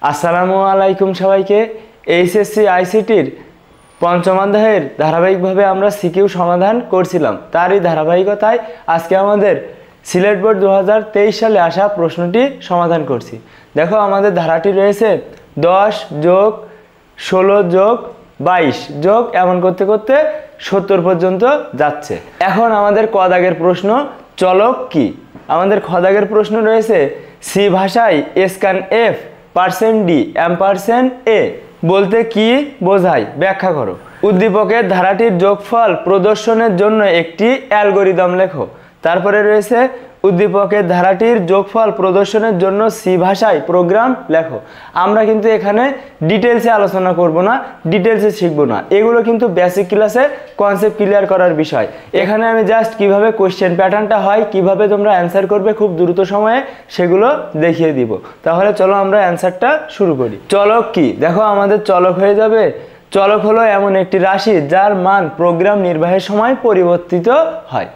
আসসালামু আলাইকুম সবাইকে। এইচএসসি আইসিটির পঞ্চম অধ্যায়ের ধারাবাহিকভাবে আমরা সিকিউ সমাধান করছিলাম, তারই ধারাবাহিকতায় আজকে আমাদের সিলেট বোর্ড 2023 সালে আসা প্রশ্নটি সমাধান করছি। দেখো আমাদের ধারাটি রয়েছে 10 যোগ 16 যোগ 22 যোগ এমন করতে করতে 70 পর্যন্ত যাচ্ছে। এখন আমাদের ক দাগের প্রশ্ন, চলক কি? আমাদের খ দাগের প্রশ্ন রয়েছে সি ভাষায় স্ক্যান এফ পার্সেন্ট ডি এম্পারসেন্ট এ বলতে কি বোঝায়, ব্যাখ্যা করো। উদ্দীপকের ধারাটির যোগফল প্রদর্শনের জন্য একটি অ্যালগরিদম লেখো। তারপরে রয়েছে উদ্দীপকের ধারাটির যোগফল প্রদর্শনের জন্য সি ভাষায় প্রোগ্রাম লেখো। আমরা কিন্তু এখানে ডিটেলসে আলোচনা করব না, ডিটেলসে শিখবো না, এগুলো কিন্তু বেসিক ক্লাসে কনসেপ্ট ক্লিয়ার করার বিষয়। এখানে আমি জাস্ট কিভাবে কোশ্চেন প্যাটার্নটা হয়, কিভাবে তোমরা অ্যান্সার করবে খুব দ্রুত সময়ে, সেগুলো দেখিয়ে দিব। তাহলে চলো আমরা অ্যান্সারটা শুরু করি। চলক কি? দেখো আমাদের চলক হয়ে যাবে, চলক হলো এমন একটি রাশি যার মান প্রোগ্রাম নির্বাহের সময় পরিবর্তিত হয়।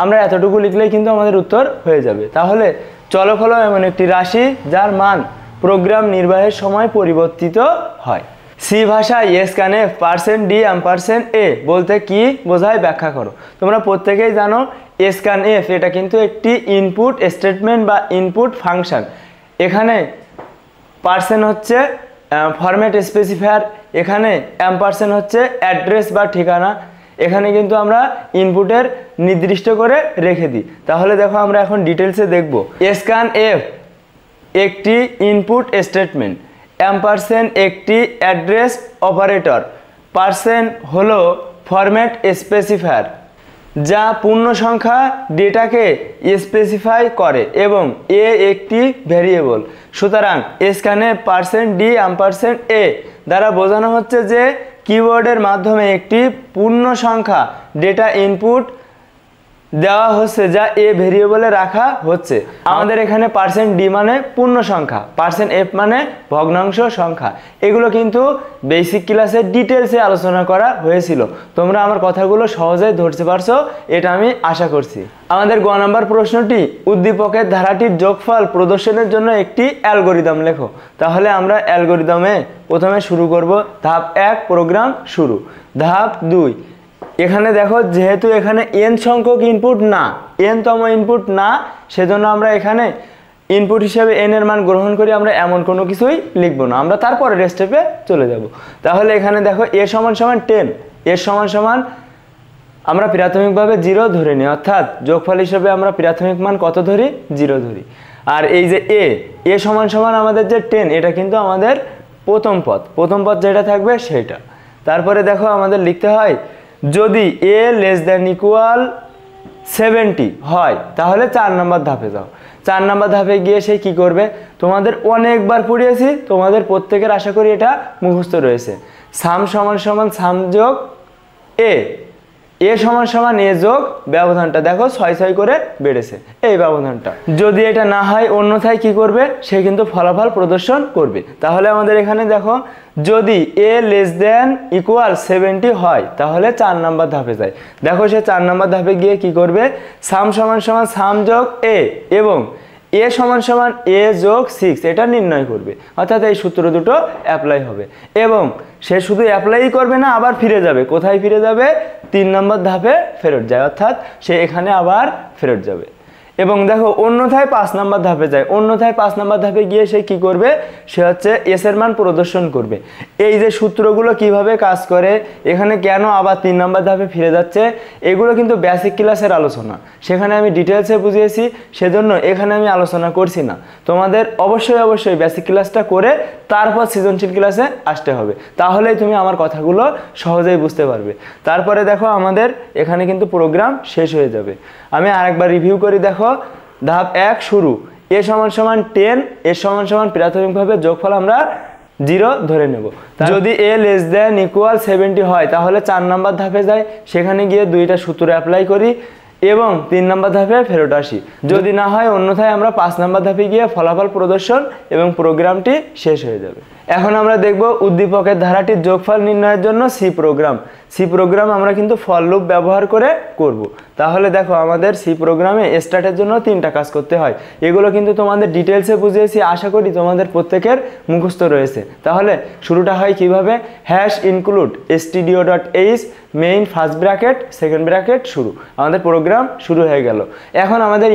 আমরা এতটুকু লিখলেই কিন্তু আমাদের উত্তর হয়ে যাবে। তাহলে চলক হলো এমন একটি রাশি যার মান প্রোগ্রাম নির্বাহের সময় পরিবর্তিত হয়। সি ভাষায় স্ক্যান এফ পার্সেন্ট ডি এম্পারসেন্ট এ বলতে কি বোঝায়, ব্যাখ্যা করো। তোমরা প্রত্যেকেই জানো স্ক্যান এফ এটা কিন্তু একটি ইনপুট স্টেটমেন্ট বা ইনপুট ফাংশন। এখানে পার্সেন্ট হচ্ছে ফরম্যাট স্পেসিফায়ার, এখানে এম্পারসেন্ট হচ্ছে অ্যাড্রেস বা ঠিকানা। এখানে কিন্তু আমরা ইনপুটের নির্দিষ্ট করে রেখে দিই। তাহলে দেখো আমরা এখন ডিটেলসে দেখব। স্ক্যান এফ একটি ইনপুট স্টেটমেন্ট, এম্পারসেন্ট একটি অ্যাড্রেস অপারেটর, পার্সেন্ট হলো ফরম্যাট স্পেসিফায়ার যা পূর্ণ সংখ্যা ডেটাকে স্পেসিফাই করে এবং এ একটি ভেরিয়েবল। সুতরাং স্ক্যানে পার্সেন্ট ডি এম্পারসেন্ট এ দ্বারা বোঝানো হচ্ছে যে কিওয়ার্ডের মাধ্যমে একটি পূর্ণ সংখ্যা ডেটা ইনপুট দেওয়া হচ্ছে যা এ ভেরিয়েবলে রাখা হচ্ছে। আমাদের এখানে পার্সেন্ট ডি মানে পূর্ণ সংখ্যা, পার্সেন্ট এফ মানে ভগ্নাংশ সংখ্যা। এগুলো কিন্তু বেসিক ক্লাসে ডিটেলসে আলোচনা করা হয়েছিল। তোমরা আমার কথাগুলো সহজেই ধরতে পারছো, এটা আমি আশা করছি। আমাদের গ নম্বর প্রশ্নটি উদ্দীপকের ধারাটির যোগফল প্রদর্শনের জন্য একটি অ্যালগরিদম লেখো। তাহলে আমরা অ্যালগরিদমে প্রথমে শুরু করব। ধাপ 1 প্রোগ্রাম শুরু। ধাপ 2, এখানে দেখো যেহেতু এখানে এন সংখ্যক ইনপুট না, এনতম ইনপুট না, সেজন্য আমরা এখানে ইনপুট হিসেবে এন এর মান গ্রহণ করি। আমরা এমন কোনো কিছুই লিখবো না, আমরা তারপরের স্টেপে চলে যাব। তাহলে এখানে দেখো এ সমান সমান 10, এর সমান সমান আমরা প্রাথমিকভাবে 0 ধরে নিই, অর্থাৎ যোগফল হিসেবে আমরা প্রাথমিক মান কত ধরি, 0 ধরি। আর এই যে এ সমান সমান আমাদের যে 10, এটা কিন্তু আমাদের প্রথম পদ যেটা থাকবে সেটা। তারপরে দেখো আমাদের লিখতে হয় যদি এ লেস দ্যান ইকুয়াল 70 হয় তাহলে 4 নম্বর ধাপে যাও। 4 নম্বর ধাপে গিয়ে সে কি করবে, তোমাদের অনেকবার পড়িয়েছি, তোমাদের প্রত্যেকের আশা করি এটা মুখস্থ রয়েছে। সাম সমান সমান সাম যোগ এ সমান সমান এ যোগ ব্যবধানটা দেখো 6 করে বেড়েছে, এই ব্যবধানটা। যদি এটা না হয় অন্যথায় কি করবে, সে কিন্তু ফলাফল প্রদর্শন করবে। তাহলে আমাদের এখানে দেখো যদি এ লেস দ্যান ইকুয়াল 70 হয় তাহলে 4 নম্বর ধাপে যায়। দেখো সে 4 নম্বর ধাপে গিয়ে কি করবে, সাম সমান সমান সাম যোগ এ এবং এ সমান সমান এ যোগ 6 এটা নির্ণয় করবে। অর্থাৎ এই সূত্র দুটো অ্যাপ্লাই হবে এবং সে শুধু অ্যাপ্লাই করবে না, আবার ফিরে যাবে। কোথায় ফিরে যাবে, 3 নম্বর ধাপে ফেরত যায়, অর্থাৎ সে এখানে আবার ফেরত যাবে। এবং দেখো অন্যথায় 5 নম্বর ধাপে যায়। অন্যথায় 5 নম্বর ধাপে গিয়ে সে কি করবে, সে হচ্ছে এস এর মান প্রদর্শন করবে। এই যে সূত্রগুলো কিভাবে কাজ করে, এখানে কেন আবার 3 নম্বর ধাপে ফিরে যাচ্ছে, এগুলো কিন্তু বেসিক ক্লাসের আলোচনা, সেখানে আমি ডিটেলসে বুঝিয়েছি, সেজন্য এখানে আমি আলোচনা করছি না। তোমাদের অবশ্যই বেসিক ক্লাসটা করে তারপর সৃজনশীল ক্লাসে আসতে হবে, তাহলেই তুমি আমার কথাগুলো সহজেই বুঝতে পারবে। তারপরে দেখো আমাদের এখানে কিন্তু প্রোগ্রাম শেষ হয়ে যাবে। আমি আরেকবার রিভিউ করি। দেখো ধাপ 1 শুরু, এ সমান সমান 10, এর সমান সমান প্রাথমিকভাবে যোগফল আমরা 0 ধরে নেব। যদি এ লেস দ্যান ইকুয়াল 70 হয় তাহলে 4 নম্বর ধাপে যাই, সেখানে গিয়ে 2টা সূত্র অ্যাপ্লাই করি এবং 3 নম্বর ধাপে ফেরত আসি। যদি না হয় অন্যথায় আমরা 5 নম্বর ধাপে গিয়ে ফলাফল প্রদর্শন এবং প্রোগ্রামটি শেষ হয়ে যাবে। এখন আমরা দেখব উদ্দীপকের ধারাটির যোগফল নির্ণয়ের জন্য সি প্রোগ্রাম আমরা কিন্তু ফর লুপ ব্যবহার করে করব। তাহলে দেখো আমাদের সি প্রোগ্রামে স্টার্টের জন্য 3টা কাজ করতে হয়। এগুলো কিন্তু তোমাদের ডিটেলসে বুঝিয়েছি, আশা করি তোমাদের প্রত্যেকের মুখস্থ রয়েছে। তাহলে শুরুটা হয় কিভাবে, hash include stdio.h main first bracket second bracket শুরু। আমাদের প্রোগ্রাম শুরু হয়ে গেল। এখন আমাদের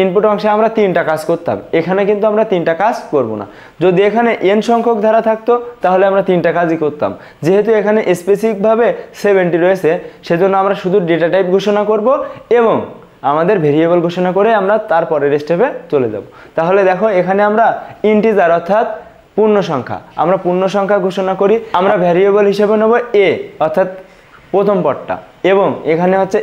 ইনপুট অংশে আমরা 3টা কাজ করতাম, এখানে কিন্তু আমরা 3টা কাজ করব না। যদি এখানে n সংখ্যক ধারা থাকতো তাহলে আমরা 3টা কাজই করতাম। যেহেতু এখানে স্পেসিফিকভাবে 70 রয়েছে, সেজন্য আমরা শুধু ডেটা টাইপ ঘোষণা করব এবং আমাদের ভেরিয়েবল ঘোষণা করে আমরা তারপরের স্টেপে চলে যাব। তাহলে দেখো এখানে আমরা ইন্টিজার অর্থাৎ পূর্ণ সংখ্যা, আমরা পূর্ণ সংখ্যা ঘোষণা করি। আমরা ভ্যারিয়েবল হিসেবে নেব a অর্থাৎ প্রথম পদটা, এবং এখানে হচ্ছে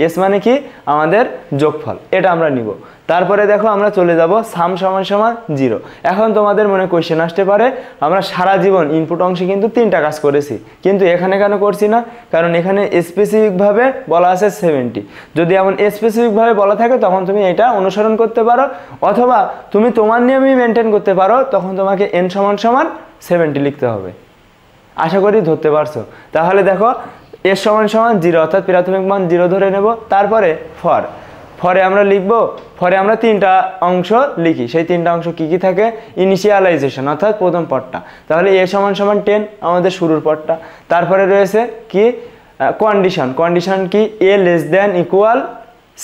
এস মানে কি আমাদের যোগফল, এটা আমরা নিব। তারপরে দেখো আমরা চলে যাব সাম সমান সমান 0। এখন তোমাদের মনে কোশ্চেন আসতে পারে, আমরা সারা জীবন ইনপুট অংশে কিন্তু 3টা কাজ করেছি, কিন্তু এখানে কেন করছি না? কারণ এখানে স্পেসিফিকভাবে বলা আছে 70। যদি এমন স্পেসিফিকভাবে বলা থাকে তখন তুমি এটা অনুসরণ করতে পারো, অথবা তুমি তোমার নিয়মই মেনটেন করতে পারো। তখন তোমাকে n সমান সমান 70 লিখতে হবে। আশা করি ধরতে পারছো। তাহলে দেখো s সমান সমান 0 অর্থাৎ প্রাথমিক মান 0 ধরে নেব। তারপরে ফরে আমরা লিখব, ফরে আমরা 3টা অংশ লিখি। সেই 3টা অংশ কি কি থাকে? ইনিশিয়ালাইজেশন অর্থাৎ প্রথম পদটা, তাহলে a সমান সমান 10 আমাদের শুরুর পদটা। তারপরে রয়েছে কি কন্ডিশন কি a লেস দ্যান ইকুয়াল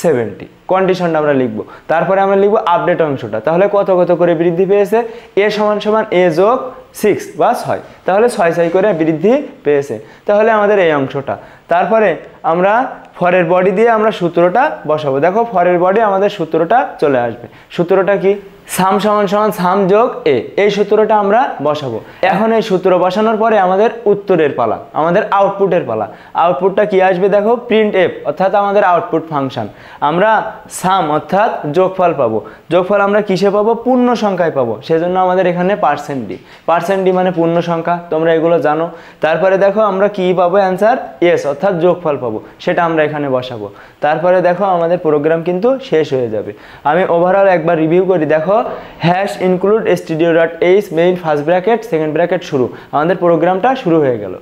70, কন্ডিশনটা আমরা লিখব। তারপরে আমরা লিখব আপডেট অংশটা, তাহলে কত করে বৃদ্ধি পেয়েছে, a সমান সমান a যোগ 6 বা 6, তাহলে 6 করে বৃদ্ধি পেয়েছে। তাহলে আমাদের এই অংশটা। তারপরে আমরা ফরের বডি দিয়ে আমরা সূত্রটা বসাবো। দেখো ফরের বডি আমাদের সূত্রটা চলে আসবে। সূত্রটা কি? সাম সমান সমান সাম যোগ a, এই সূত্রটা আমরা বসাবো। এখন এই সূত্র বসানোর পরে আমাদের উত্তরের পালা, আমাদের আউটপুটের পালা। আউটপুটটা কি আসবে দেখো, প্রিন্ট এফ অর্থাৎ আমাদের আউটপুট ফাংশন। আমরা সাম অর্থাৎ যোগফল পাবো। যোগফল আমরা কিসে পাবো? পূর্ণ সংখ্যায় পাবো, সেজন্য আমাদের এখানে % মানে পূর্ণ সংখ্যা, তোমরা এগুলো জানো। তারপরে দেখো আমরা কি পাবো অ্যান্সার, এস অর্থাৎ যোগফল পাবো, সেটা আমরা এখানে বসাবো। তারপরে দেখো আমাদের প্রোগ্রাম কিন্তু শেষ হয়ে যাবে। আমি ওভারঅল একবার রিভিউ করি। দেখো hash include stdio.h main first bracket second bracket শুরু, আমাদের প্রোগ্রামটা শুরু হয়ে গেল।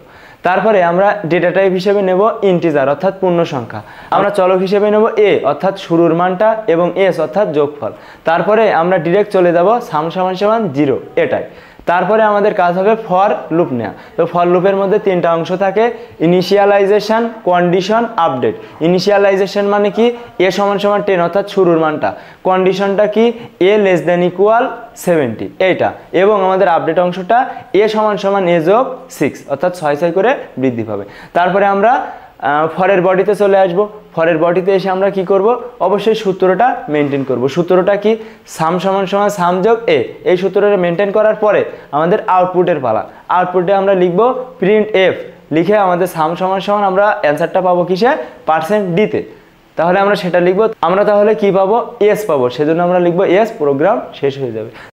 তারপরে আমরা ডেটা টাইপ হিসেবে নেব ইন্টিজার অর্থাৎ পূর্ণ সংখ্যা। আমরা চলক হিসেবে নেব a অর্থাৎ শুরুর মানটা এবং s অর্থাৎ যোগফল। তারপরে আমরা ডিরেক্ট চলে যাব সাম সমান সমান 0 এটাই। তারপরে আমাদের কাজ হবে ফর লুপ নেওয়া। তো ফর লুপের মধ্যে 3টা অংশ থাকে, ইনিশিয়ালাইজেশন, কন্ডিশন, আপডেট। ইনিশিয়ালাইজেশন মানে কি, a সমান সমান 10 অর্থাৎ শুরুর মানটা। কন্ডিশনটা কি, a লেস দ্যান ইকুয়াল 70 এইটা। এবং আমাদের আপডেট অংশটা a সমান সমান a যোগ 6 অর্থাৎ 6 করে বৃদ্ধি পাবে। তারপরে আমরা ফরের বডিতে চলে আসব। ফরের বডিতে এসে আমরা কি করব, অবশ্যই সূত্রটা মেনটেন করব। সূত্রটা কি, সাম সমান সমান সাম যোগ a, এই সূত্রটা মেনটেন করার পরে আমাদের আউটপুটের পালা। আউটপুটে আমরা লিখব প্রিন্ট এফ, লিখে আমাদের সাম সমান সমান আমরা অ্যান্সারটা পাবো কিসে, %d-তে। তাহলে আমরা সেটা লিখব। আমরা তাহলে কি পাবো, এস পাবো, সেজন্য আমরা লিখব এস, প্রোগ্রাম শেষ হয়ে যাবে।